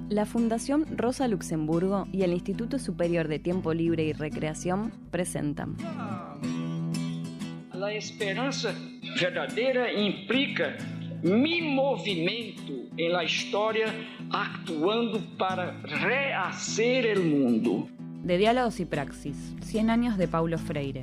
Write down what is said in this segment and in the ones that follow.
La Fundación Rosa Luxemburgo y el Instituto Superior de Tiempo Libre y Recreación presentan. A esperança verdadeira implica mi movimento en la historia actuando para rehacer el mundo. De Diálogos y Praxis, 100 años de Paulo Freire.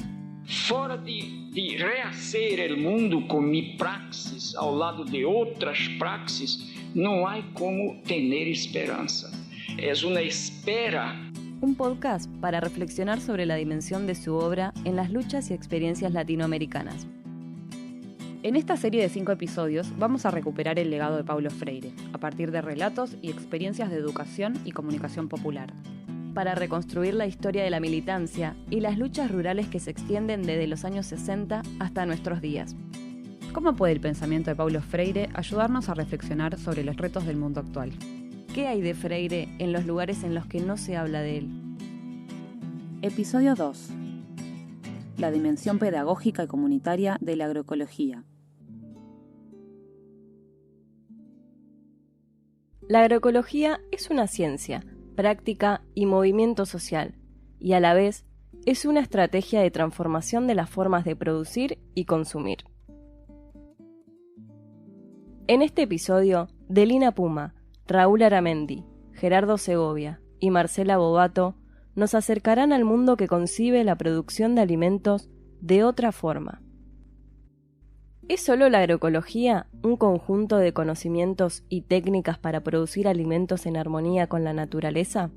Fora de rehacer el mundo con mi praxis ao lado de outras praxis, não há como tener esperanza. Es una espera. Un podcast para reflexionar sobre la dimensión de su obra en las luchas y experiencias latinoamericanas. En esta serie de 5 episodios vamos a recuperar el legado de Paulo Freire, a partir de relatos y experiencias de educación y comunicación popular, para reconstruir la historia de la militancia y las luchas rurales que se extienden desde los años 60 hasta nuestros días. ¿Cómo puede el pensamiento de Paulo Freire ayudarnos a reflexionar sobre los retos del mundo actual? ¿Qué hay de Freire en los lugares en los que no se habla de él? Episodio 2. La dimensión pedagógica y comunitaria de la agroecología. La agroecología es una ciencia, práctica y movimiento social, y a la vez es una estrategia de transformación de las formas de producir y consumir. En este episodio, Delina Puma, Raúl Aramendi, Gerardo Segovia y Marcela Bobato nos acercarán al mundo que concibe la producción de alimentos de otra forma. ¿Es solo la agroecología un conjunto de conocimientos y técnicas para producir alimentos en armonía con la naturaleza?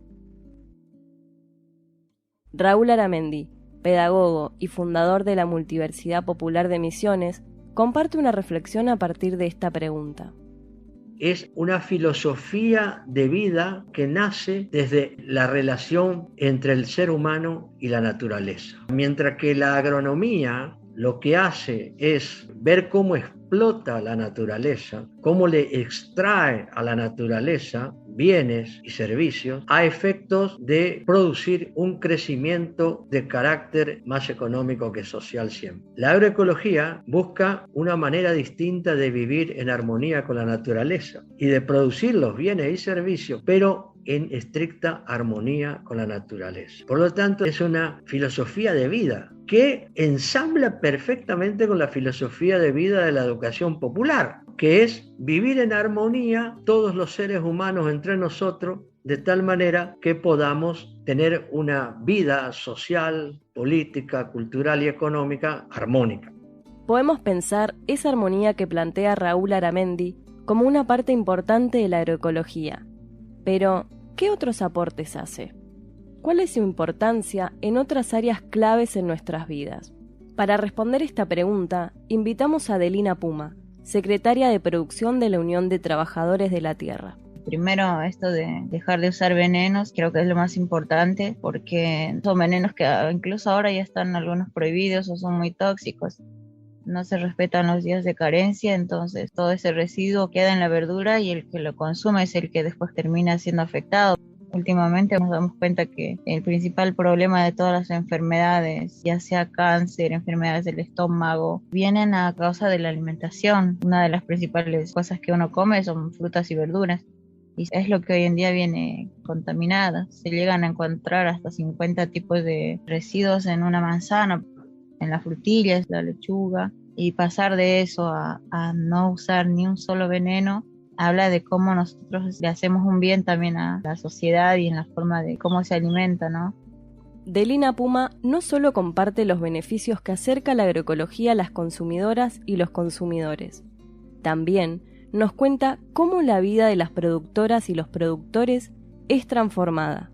Raúl Aramendi, pedagogo y fundador de la Multiversidad Popular de Misiones, comparte una reflexión a partir de esta pregunta. Es una filosofía de vida que nace desde la relación entre el ser humano y la naturaleza. Mientras que la agronomía lo que hace es ver cómo explota la naturaleza, cómo le extrae a la naturaleza bienes y servicios a efectos de producir un crecimiento de carácter más económico que social siempre. La agroecología busca una manera distinta de vivir en armonía con la naturaleza y de producir los bienes y servicios, pero en estricta armonía con la naturaleza. Por lo tanto, es una filosofía de vida que ensambla perfectamente con la filosofía de vida de la educación popular, que es vivir en armonía todos los seres humanos entre nosotros, de tal manera que podamos tener una vida social, política, cultural y económica armónica. Podemos pensar esa armonía que plantea Raúl Aramendi como una parte importante de la agroecología. Pero, ¿qué otros aportes hace? ¿Cuál es su importancia en otras áreas claves en nuestras vidas? Para responder esta pregunta, invitamos a Delina Puma, secretaria de Producción de la Unión de Trabajadores de la Tierra. Primero, esto de dejar de usar venenos, creo que es lo más importante, porque son venenos que incluso ahora ya están algunos prohibidos o son muy tóxicos. No se respetan los días de carencia, entonces todo ese residuo queda en la verdura y el que lo consume es el que después termina siendo afectado. Últimamente nos damos cuenta que el principal problema de todas las enfermedades, ya sea cáncer, enfermedades del estómago, vienen a causa de la alimentación. Una de las principales cosas que uno come son frutas y verduras. Y es lo que hoy en día viene contaminada. Se llegan a encontrar hasta 50 tipos de residuos en una manzana, en las frutillas, la lechuga. Y pasar de eso a no usar ni un solo veneno, habla de cómo nosotros le hacemos un bien también a la sociedad y en la forma de cómo se alimenta, ¿no? Delina Puma no solo comparte los beneficios que acerca la agroecología a las consumidoras y los consumidores, también nos cuenta cómo la vida de las productoras y los productores es transformada.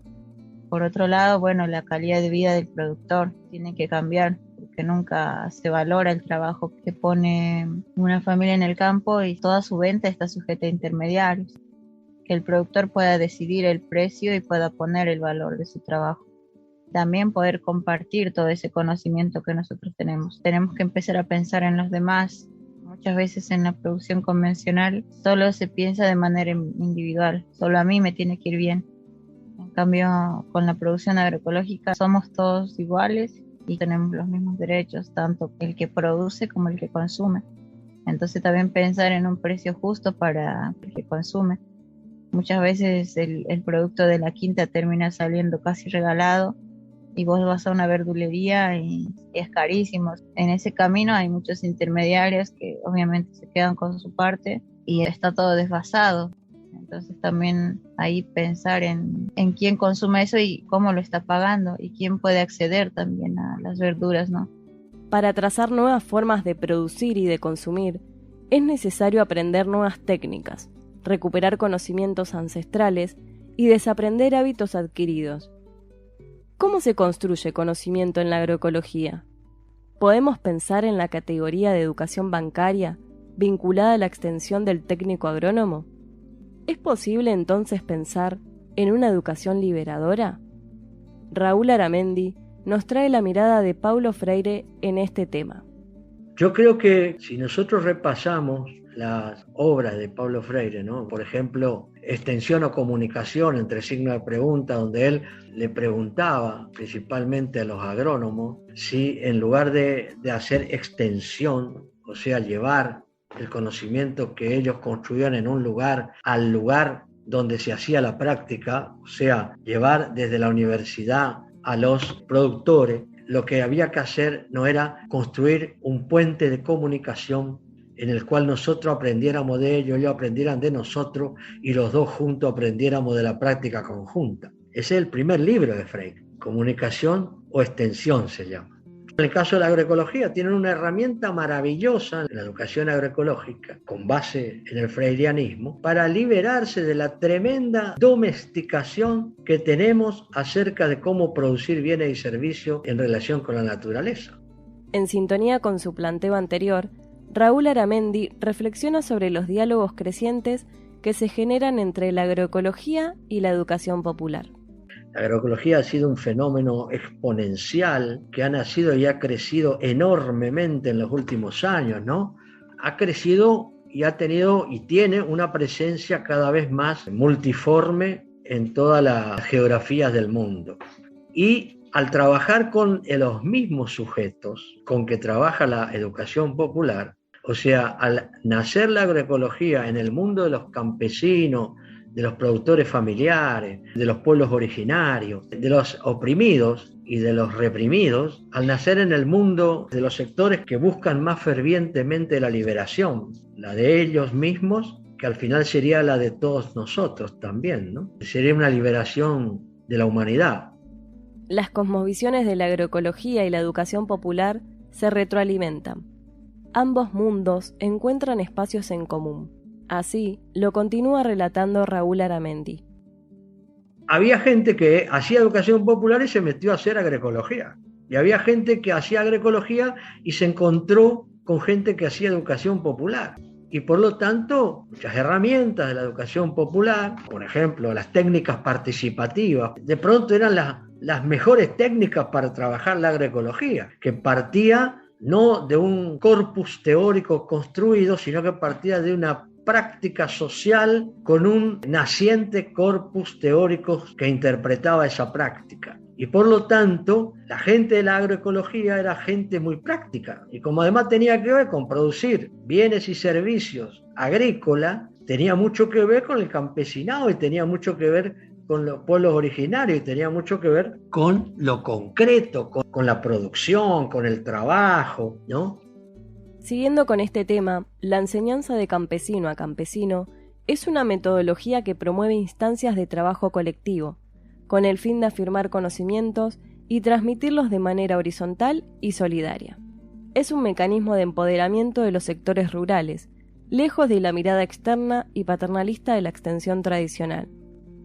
Por otro lado, la calidad de vida del productor tiene que cambiar, porque nunca se valora el trabajo que pone una familia en el campo y toda su venta está sujeta a intermediarios. Que el productor pueda decidir el precio y pueda poner el valor de su trabajo. También poder compartir todo ese conocimiento que nosotros tenemos. Tenemos que empezar a pensar en los demás. Muchas veces en la producción convencional solo se piensa de manera individual. Solo a mí me tiene que ir bien. En cambio, con la producción agroecológica somos todos iguales y tenemos los mismos derechos, tanto el que produce como el que consume. Entonces también pensar en un precio justo para el que consume. Muchas veces el producto de la quinta termina saliendo casi regalado y vos vas a una verdulería y es carísimo. En ese camino hay muchos intermediarios que obviamente se quedan con su parte y está todo desfasado. Entonces también ahí pensar en quién consume eso y cómo lo está pagando y quién puede acceder también a las verduras, ¿no? Para trazar nuevas formas de producir y de consumir, es necesario aprender nuevas técnicas, recuperar conocimientos ancestrales y desaprender hábitos adquiridos. ¿Cómo se construye conocimiento en la agroecología? ¿Podemos pensar en la categoría de educación bancaria vinculada a la extensión del técnico agrónomo? ¿Es posible entonces pensar en una educación liberadora? Raúl Aramendi nos trae la mirada de Paulo Freire en este tema. Yo creo que si nosotros repasamos las obras de Paulo Freire, ¿no? Por ejemplo, Extensión o Comunicación, entre signos de pregunta, donde él le preguntaba principalmente a los agrónomos si en lugar de hacer extensión, o sea, llevar el conocimiento que ellos construían en un lugar al lugar donde se hacía la práctica, o sea, llevar desde la universidad a los productores, lo que había que hacer no era construir un puente de comunicación en el cual nosotros aprendiéramos de ellos aprendieran de nosotros y los dos juntos aprendiéramos de la práctica conjunta. Ese es el primer libro de Freire, Comunicación o Extensión se llama. En el caso de la agroecología, tienen una herramienta maravillosa en la educación agroecológica, con base en el freirianismo, para liberarse de la tremenda domesticación que tenemos acerca de cómo producir bienes y servicios en relación con la naturaleza. En sintonía con su planteo anterior, Raúl Aramendi reflexiona sobre los diálogos crecientes que se generan entre la agroecología y la educación popular. La agroecología ha sido un fenómeno exponencial que ha nacido y ha crecido enormemente en los últimos años, ¿no? Ha crecido y ha tenido y tiene una presencia cada vez más multiforme en todas las geografías del mundo. Y al trabajar con los mismos sujetos con que trabaja la educación popular, o sea, al nacer la agroecología en el mundo de los campesinos, de los productores familiares, de los pueblos originarios, de los oprimidos y de los reprimidos, al nacer en el mundo de los sectores que buscan más fervientemente la liberación, la de ellos mismos, que al final sería la de todos nosotros también, ¿no? Sería una liberación de la humanidad. Las cosmovisiones de la agroecología y la educación popular se retroalimentan. Ambos mundos encuentran espacios en común. Así lo continúa relatando Raúl Aramendi. Había gente que hacía educación popular y se metió a hacer agroecología. Y había gente que hacía agroecología y se encontró con gente que hacía educación popular. Y por lo tanto, muchas herramientas de la educación popular, por ejemplo, las técnicas participativas, de pronto eran las mejores técnicas para trabajar la agroecología, que partía no de un corpus teórico construido, sino que partía de una práctica social con un naciente corpus teórico que interpretaba esa práctica. Y por lo tanto, la gente de la agroecología era gente muy práctica. Y como además tenía que ver con producir bienes y servicios agrícolas, tenía mucho que ver con el campesinado y tenía mucho que ver con los pueblos originarios y tenía mucho que ver con lo concreto, con la producción, con el trabajo, ¿no? Siguiendo con este tema, la enseñanza de campesino a campesino es una metodología que promueve instancias de trabajo colectivo, con el fin de afirmar conocimientos y transmitirlos de manera horizontal y solidaria. Es un mecanismo de empoderamiento de los sectores rurales, lejos de la mirada externa y paternalista de la extensión tradicional.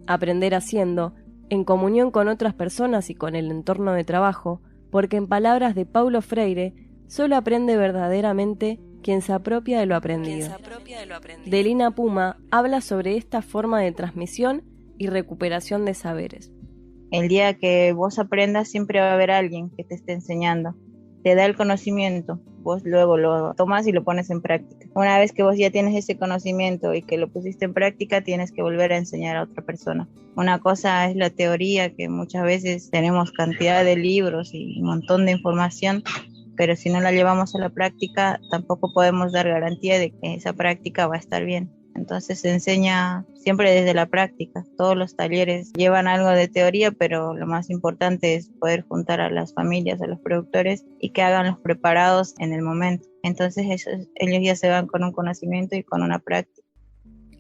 Aprender haciendo, en comunión con otras personas y con el entorno de trabajo, porque en palabras de Paulo Freire, solo aprende verdaderamente quien se apropia de lo aprendido. Delina Puma habla sobre esta forma de transmisión y recuperación de saberes. El día que vos aprendas siempre va a haber alguien que te esté enseñando. Te da el conocimiento, vos luego lo tomas y lo pones en práctica. Una vez que vos ya tienes ese conocimiento y que lo pusiste en práctica, tienes que volver a enseñar a otra persona. Una cosa es la teoría, que muchas veces tenemos cantidad de libros y un montón de información, pero si no la llevamos a la práctica, tampoco podemos dar garantía de que esa práctica va a estar bien. Entonces se enseña siempre desde la práctica. Todos los talleres llevan algo de teoría, pero lo más importante es poder juntar a las familias, a los productores y que hagan los preparados en el momento. Entonces ellos ya se van con un conocimiento y con una práctica.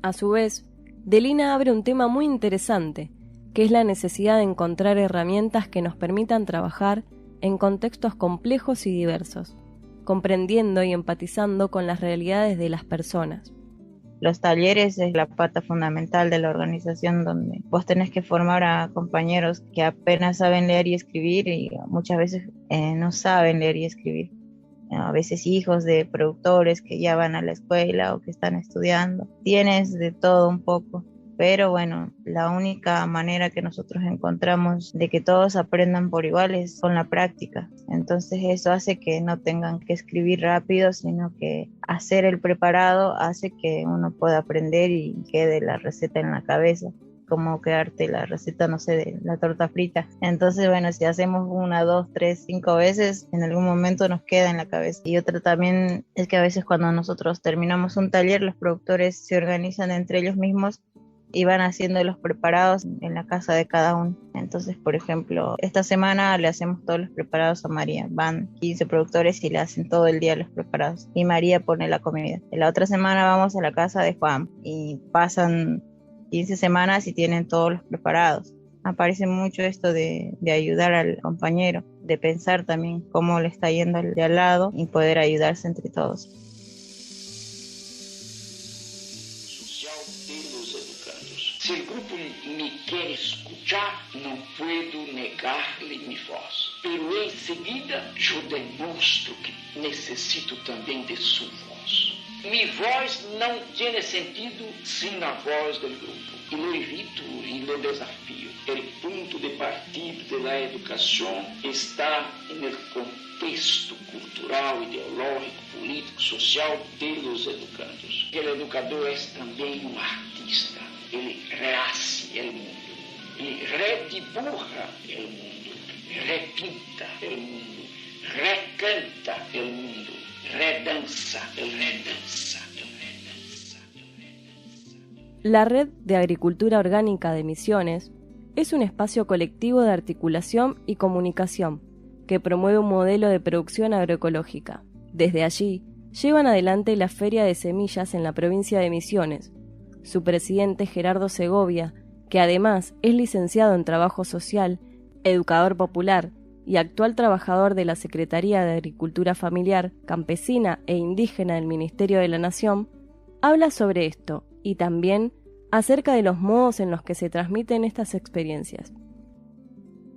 A su vez, Delina abre un tema muy interesante, que es la necesidad de encontrar herramientas que nos permitan trabajar en contextos complejos y diversos, comprendiendo y empatizando con las realidades de las personas. Los talleres es la pata fundamental de la organización, donde vos tenés que formar a compañeros que apenas saben leer y escribir y muchas veces no saben leer y escribir. A veces hijos de productores que ya van a la escuela o que están estudiando. Tienes de todo un poco. Pero bueno, la única manera que nosotros encontramos de que todos aprendan por igual es con la práctica. Entonces eso hace que no tengan que escribir rápido, sino que hacer el preparado hace que uno pueda aprender y quede la receta en la cabeza, como quedarte la receta, no sé, de la torta frita. Entonces, bueno, si hacemos 1, 2, 3, 5 veces, en algún momento nos queda en la cabeza. Y otra también es que a veces cuando nosotros terminamos un taller, los productores se organizan entre ellos mismos y van haciendo los preparados en la casa de cada uno. Entonces, por ejemplo, esta semana le hacemos todos los preparados a María. Van 15 productores y le hacen todo el día los preparados. Y María pone la comida. En la otra semana vamos a la casa de Juan y pasan 15 semanas y tienen todos los preparados. Aparece mucho esto de ayudar al compañero, de pensar también cómo le está yendo al de al lado y poder ayudarse entre todos. Se o grupo me quer escuchar, não puedo negar-lhe minha voz. Pero em seguida, eu demonstro que necessito também de sua voz. Minha voz não tem sentido sem a voz do grupo. E lo evito e lo desafio. O ponto de partida da educação está no contexto cultural, ideológico, político, social dos educandos. O educador é também um artista. Ele rehace o mundo, ele redibuja o mundo, repinta o mundo, recanta o mundo, redança, redança. La Red de Agricultura Orgánica de Misiones es un espacio colectivo de articulación y comunicación que promueve un modelo de producción agroecológica. Desde allí, llevan adelante la Feria de Semillas en la provincia de Misiones. Su presidente, Gerardo Segovia, que además es licenciado en Trabajo Social, educador popular y actual trabajador de la Secretaría de Agricultura Familiar, Campesina e Indígena del Ministerio de la Nación, habla sobre esto y también acerca de los modos en los que se transmiten estas experiencias.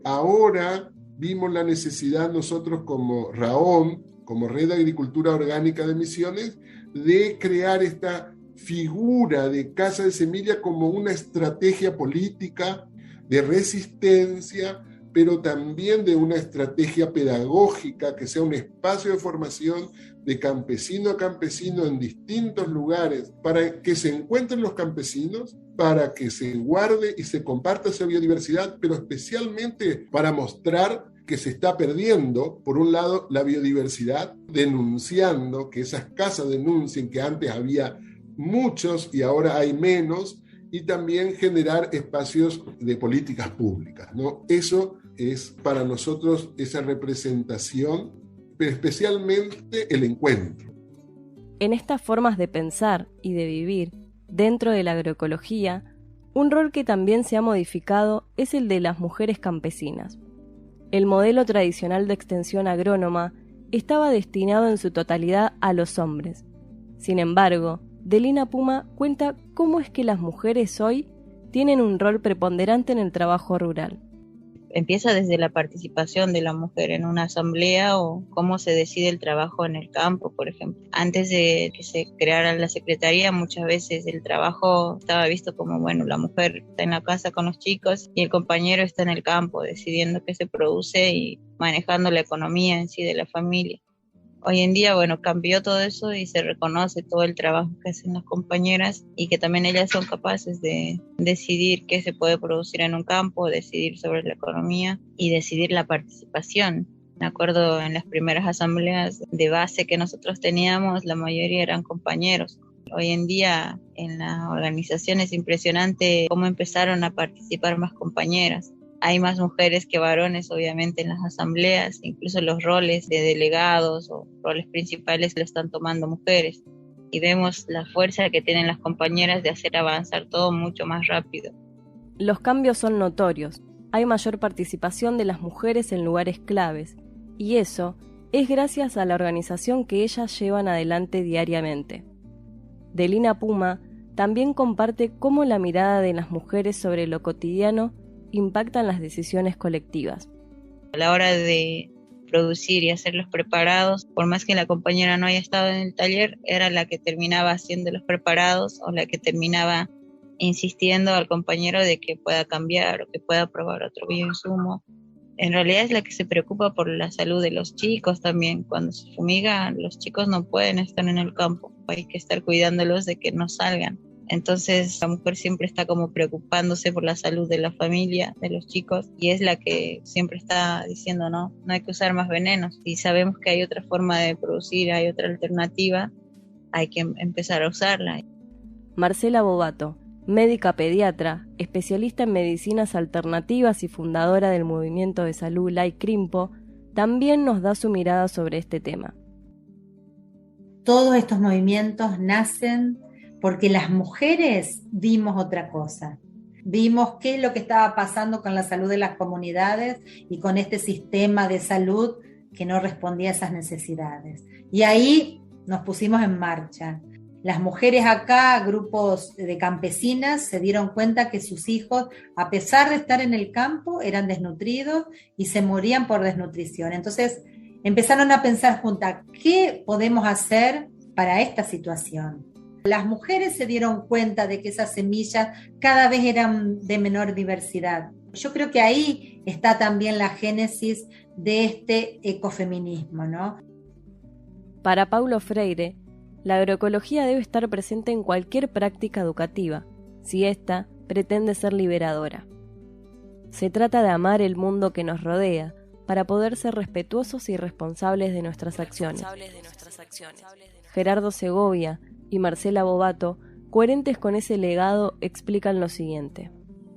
Ahora vimos la necesidad nosotros como RAOM, como Red de Agricultura Orgánica de Misiones, de crear esta figura de Casa de Semilla como una estrategia política de resistencia, pero también de una estrategia pedagógica que sea un espacio de formación de campesino a campesino en distintos lugares, para que se encuentren los campesinos, para que se guarde y se comparta esa biodiversidad, pero especialmente para mostrar que se está perdiendo, por un lado, la biodiversidad, denunciando que esas casas denuncien que antes había muchos y ahora hay menos, y también generar espacios de políticas públicas, ¿no? Eso es para nosotros esa representación, pero especialmente el encuentro. En estas formas de pensar y de vivir dentro de la agroecología, un rol que también se ha modificado es el de las mujeres campesinas. El modelo tradicional de extensión agrónoma estaba destinado en su totalidad a los hombres. Sin embargo, Delina Puma cuenta cómo es que las mujeres hoy tienen un rol preponderante en el trabajo rural. Empieza desde la participación de la mujer en una asamblea o cómo se decide el trabajo en el campo, por ejemplo. Antes de que se creara la secretaría, muchas veces el trabajo estaba visto como, bueno, la mujer está en la casa con los chicos y el compañero está en el campo decidiendo qué se produce y manejando la economía en sí de la familia. Hoy en día, bueno, cambió todo eso y se reconoce todo el trabajo que hacen las compañeras y que también ellas son capaces de decidir qué se puede producir en un campo, decidir sobre la economía y decidir la participación. Me acuerdo en las primeras asambleas de base que nosotros teníamos, la mayoría eran compañeros. Hoy en día en la organización es impresionante cómo empezaron a participar más compañeras. Hay más mujeres que varones, obviamente, en las asambleas, incluso los roles de delegados o roles principales lo están tomando mujeres. Y vemos la fuerza que tienen las compañeras de hacer avanzar todo mucho más rápido. Los cambios son notorios. Hay mayor participación de las mujeres en lugares claves, y eso es gracias a la organización que ellas llevan adelante diariamente. Delina Puma también comparte cómo la mirada de las mujeres sobre lo cotidiano impactan las decisiones colectivas. A la hora de producir y hacer los preparados, por más que la compañera no haya estado en el taller, era la que terminaba haciendo los preparados o la que terminaba insistiendo al compañero de que pueda cambiar o que pueda probar otro bioinsumo. En realidad es la que se preocupa por la salud de los chicos también. Cuando se fumiga, los chicos no pueden estar en el campo, hay que estar cuidándolos de que no salgan. Entonces la mujer siempre está como preocupándose por la salud de la familia, de los chicos, y es la que siempre está diciendo no hay que usar más venenos. Y sabemos que hay otra forma de producir, hay otra alternativa, hay que empezar a usarla. Marcela Bobato, médica pediatra, especialista en medicinas alternativas y fundadora del movimiento de salud Like Crimpo, también nos da su mirada sobre este tema. Todos estos movimientos nacen porque las mujeres vimos otra cosa. Vimos qué es lo que estaba pasando con la salud de las comunidades y con este sistema de salud que no respondía a esas necesidades. Y ahí nos pusimos en marcha. Las mujeres acá, grupos de campesinas, se dieron cuenta que sus hijos, a pesar de estar en el campo, eran desnutridos y se morían por desnutrición. Entonces empezaron a pensar juntas, ¿qué podemos hacer para esta situación? Las mujeres se dieron cuenta de que esas semillas cada vez eran de menor diversidad. Yo creo que ahí está también la génesis de este ecofeminismo, ¿no? Para Paulo Freire, la agroecología debe estar presente en cualquier práctica educativa, si ésta pretende ser liberadora. Se trata de amar el mundo que nos rodea, para poder ser respetuosos y responsables de nuestras acciones. Gerardo Segovia y Marcela Bobato, coherentes con ese legado, explican lo siguiente.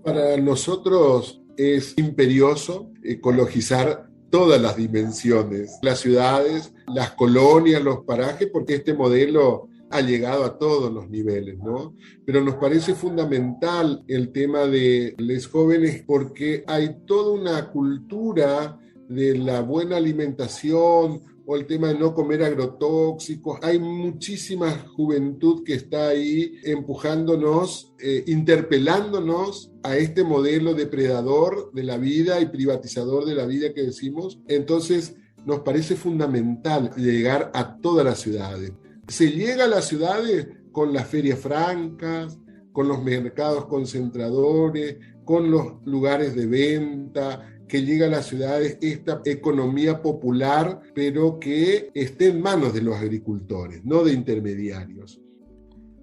Para nosotros es imperioso ecologizar todas las dimensiones, las ciudades, las colonias, los parajes, porque este modelo ha llegado a todos los niveles, ¿no? Pero nos parece fundamental el tema de los jóvenes porque hay toda una cultura de la buena alimentación o el tema de no comer agrotóxicos. Hay muchísima juventud que está ahí empujándonos, interpelándonos a este modelo depredador de la vida y privatizador de la vida que decimos. Entonces, nos parece fundamental llegar a todas las ciudades. Se llega a las ciudades con las ferias francas, con los mercados concentradores, con los lugares de venta, que llega a las ciudades esta economía popular, pero que esté en manos de los agricultores, no de intermediarios.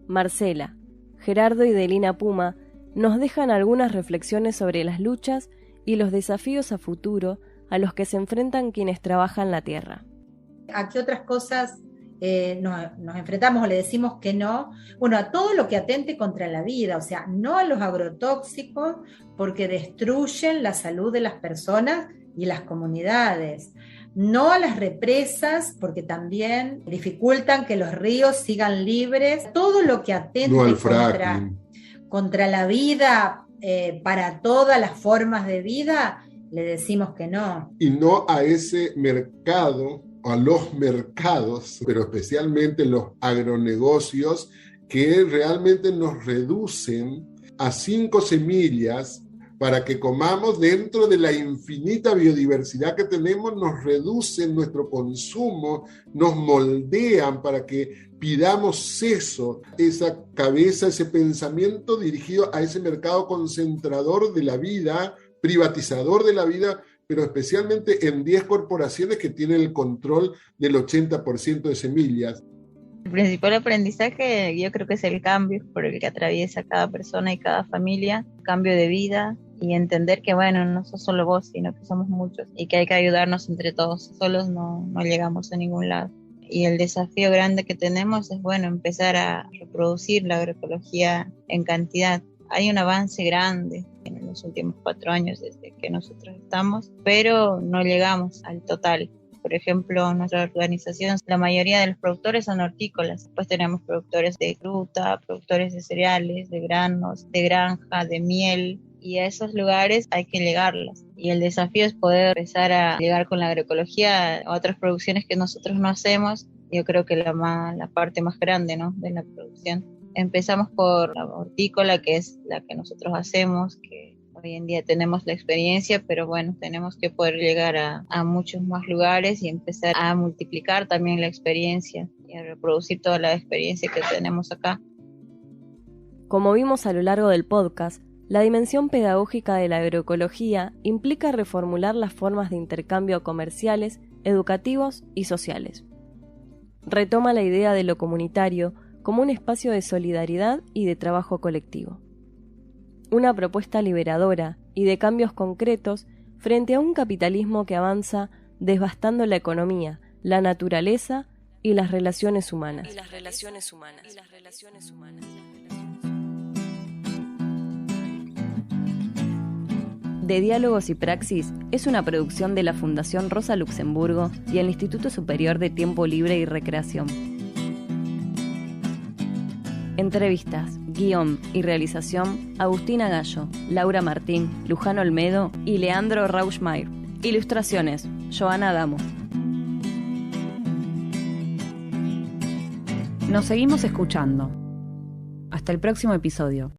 Marcela, Gerardo y Delina Puma nos dejan algunas reflexiones sobre las luchas y los desafíos a futuro a los que se enfrentan quienes trabajan la tierra. ¿A qué otras cosas nos enfrentamos o le decimos que no? Bueno, a todo lo que atente contra la vida, o sea, no a los agrotóxicos porque destruyen la salud de las personas y las comunidades, no a las represas porque también dificultan que los ríos sigan libres, todo lo que atente contra la vida para todas las formas de vida, le decimos que no. Y no a ese mercado, a los mercados, pero especialmente los agronegocios que realmente nos reducen a 5 semillas para que comamos dentro de la infinita biodiversidad que tenemos, nos reducen nuestro consumo, nos moldean para que pidamos eso, esa cabeza, ese pensamiento dirigido a ese mercado concentrador de la vida, privatizador de la vida, pero especialmente en 10 corporaciones que tienen el control del 80% de semillas. El principal aprendizaje yo creo que es el cambio por el que atraviesa cada persona y cada familia, cambio de vida y entender que bueno, no sos solo vos, sino que somos muchos y que hay que ayudarnos entre todos, solos no llegamos a ningún lado. Y el desafío grande que tenemos es, bueno, empezar a reproducir la agroecología en cantidad. Hay un avance grande en los últimos 4 años desde que nosotros estamos, pero no llegamos al total. Por ejemplo, en nuestra organización, la mayoría de los productores son hortícolas. Después tenemos productores de fruta, productores de cereales, de granos, de granja, de miel. Y a esos lugares hay que llegarlas. Y el desafío es poder empezar a llegar con la agroecología a otras producciones que nosotros no hacemos. Yo creo que la parte más grande, ¿no?, de la producción. Empezamos por la hortícola, que es la que nosotros hacemos, que hoy en día tenemos la experiencia, pero bueno, tenemos que poder llegar a muchos más lugares y empezar a multiplicar también la experiencia y a reproducir toda la experiencia que tenemos acá. Como vimos a lo largo del podcast, la dimensión pedagógica de la agroecología implica reformular las formas de intercambio comerciales, educativos y sociales. Retoma la idea de lo comunitario como un espacio de solidaridad y de trabajo colectivo. Una propuesta liberadora y de cambios concretos frente a un capitalismo que avanza devastando la economía, la naturaleza y las relaciones humanas. De Diálogos y Praxis es una producción de la Fundación Rosa Luxemburgo y el Instituto Superior de Tiempo Libre y Recreación. Entrevistas, guión y realización: Agustina Gallo, Laura Martín, Luján Olmedo y Leandro Rauschmayr. Ilustraciones: Joana Adamo. Nos seguimos escuchando. Hasta el próximo episodio.